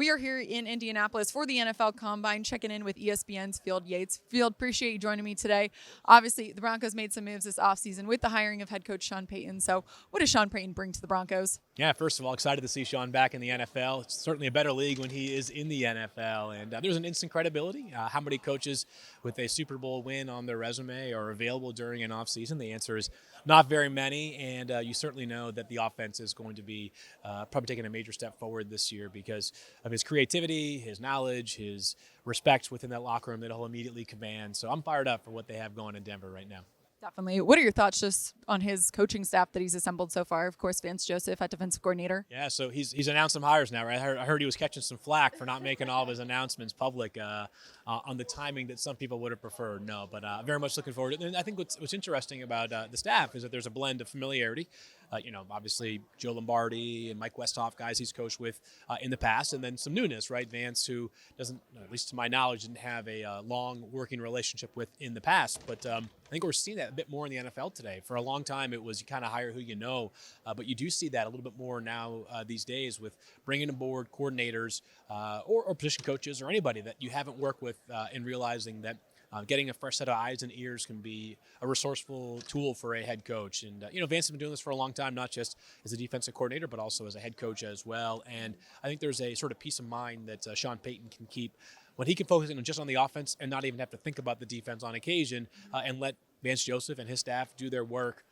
We are here in Indianapolis for the NFL Combine, checking in with ESPN's Field Yates. Field, appreciate you joining me today. Obviously, the Broncos made some moves this offseason with the hiring of head coach Sean Payton. So what does Sean Payton bring to the Broncos? Yeah, first of all, excited to see Sean back in the NFL. It's certainly a better league when he is in the NFL. And there's an instant credibility. How many coaches with a Super Bowl win on their resume are available during an offseason? The answer is not very many. And you certainly know that the offense is going to be probably taking a major step forward this year because of his creativity, his knowledge, his respect within that locker room that he'll immediately command. So I'm fired up for what they have going in Denver right now. Definitely. What are your thoughts just on his coaching staff that he's assembled so far? Of course, Vance Joseph at defensive coordinator. Yeah, so he's announced some hires now, right? I heard he was catching some flack for not making all of his announcements public on the timing that some people would have preferred. No, but very much looking forward to it. And I think what's interesting about the staff is that there's a blend of familiarity. Obviously Joe Lombardi and Mike Westhoff, guys he's coached with in the past, and then some newness, right? Vance, who doesn't, at least to my knowledge, didn't have a long working relationship with in the past. But I think we're seeing that a bit more in the NFL today. For a long time, it was you kind of hire who you know, but you do see that a little bit more now these days with bringing aboard coordinators or position coaches or anybody that you haven't worked with and realizing that getting a fresh set of eyes and ears can be a resourceful tool for a head coach. And, Vance has been doing this for a long time, not just as a defensive coordinator, but also as a head coach as well. And I think there's a sort of peace of mind that Sean Payton can keep when he can focus just on the offense and not even have to think about the defense on occasion and let Vance Joseph and his staff do their work.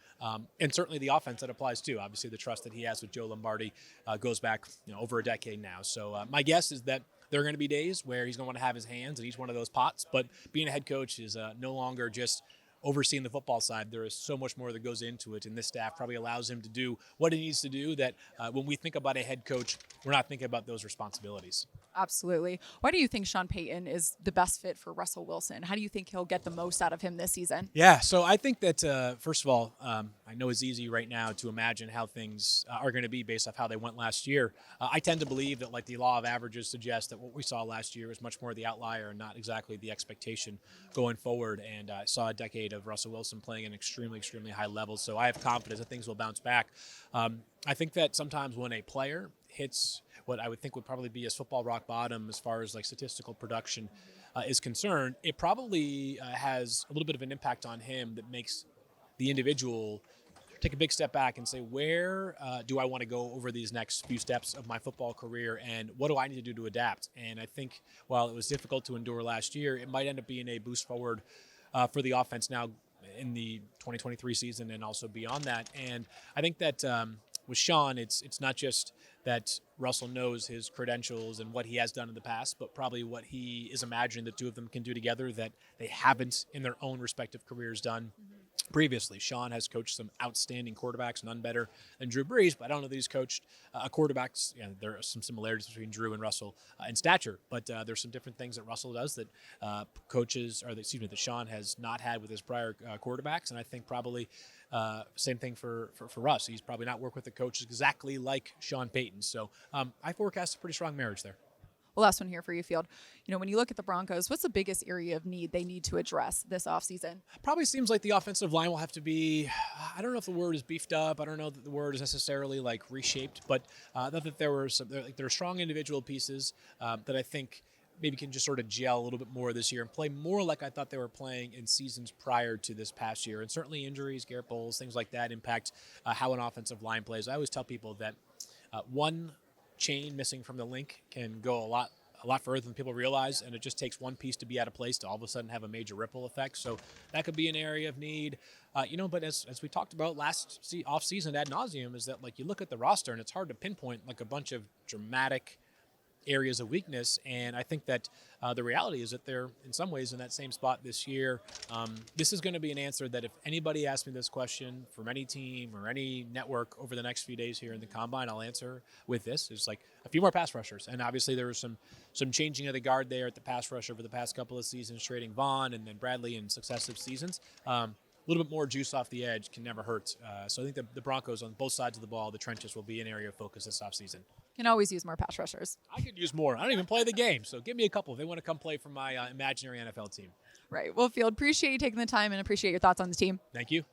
And certainly the offense that applies too. Obviously, the trust that he has with Joe Lombardi goes back over a decade now. So my guess is that there are going to be days where he's going to want to have his hands in each one of those pots. But being a head coach is no longer just overseeing the football side. There is so much more that goes into it, and this staff probably allows him to do what he needs to do that when we think about a head coach, we're not thinking about those responsibilities. Absolutely. Why do you think Sean Payton is the best fit for Russell Wilson? How do you think he'll get the most out of him this season? Yeah, so I think that, first of all, I know it's easy right now to imagine how things are going to be based off how they went last year. I tend to believe that, like the law of averages suggests, that what we saw last year was much more the outlier and not exactly the expectation going forward. And I saw a decade of Russell Wilson playing at an extremely, extremely high level. So I have confidence that things will bounce back. I think that sometimes when a player hits what I would think would probably be his football rock bottom as far as like statistical production is concerned, it probably has a little bit of an impact on him that makes the individual take a big step back and say, where do I want to go over these next few steps of my football career, and what do I need to do to adapt? And I think while it was difficult to endure last year, it might end up being a boost forward for the offense now in the 2023 season and also beyond that. And I think that with Sean, it's not just that Russell knows his credentials and what he has done in the past, but probably what he is imagining the two of them can do together that they haven't in their own respective careers done previously. Sean has coached some outstanding quarterbacks, none better than Drew Brees, but I don't know that he's coached quarterbacks. There are some similarities between Drew and Russell in stature, but there's some different things that Russell does that that Sean has not had with his prior quarterbacks, and I think probably same thing for Russ. He's probably not worked with a coach exactly like Sean Payton, so I forecast a pretty strong marriage there. Well, last one here for you, Field. When you look at the Broncos, what's the biggest area of need they need to address this offseason? Probably seems like the offensive line will have to be, I don't know if the word is beefed up. I don't know that the word is necessarily like reshaped, but that there are strong individual pieces that I think maybe can just sort of gel a little bit more this year and play more like I thought they were playing in seasons prior to this past year. And certainly injuries, Garrett Bowles, things like that impact how an offensive line plays. I always tell people that one chain missing from the link can go a lot further than people realize, and it just takes one piece to be out of place to all of a sudden have a major ripple effect. So that could be an area of need, but as we talked about last offseason ad nauseum, is that like you look at the roster and it's hard to pinpoint like a bunch of dramatic areas of weakness, and I think that the reality is that they're in some ways in that same spot this year. This is going to be an answer that if anybody asks me this question from any team or any network over the next few days here in the Combine, I'll answer with this. It's like a few more pass rushers, and obviously there was some changing of the guard there at the pass rush over the past couple of seasons, trading Vaughn and then Bradley in successive seasons. A little bit more juice off the edge can never hurt. So I think the Broncos on both sides of the ball, the trenches, will be an area of focus this offseason. Can always use more pass rushers. I could use more. I don't even play the game, so give me a couple if they want to come play for my imaginary NFL team. Right. Well, Field, appreciate you taking the time and appreciate your thoughts on the team. Thank you.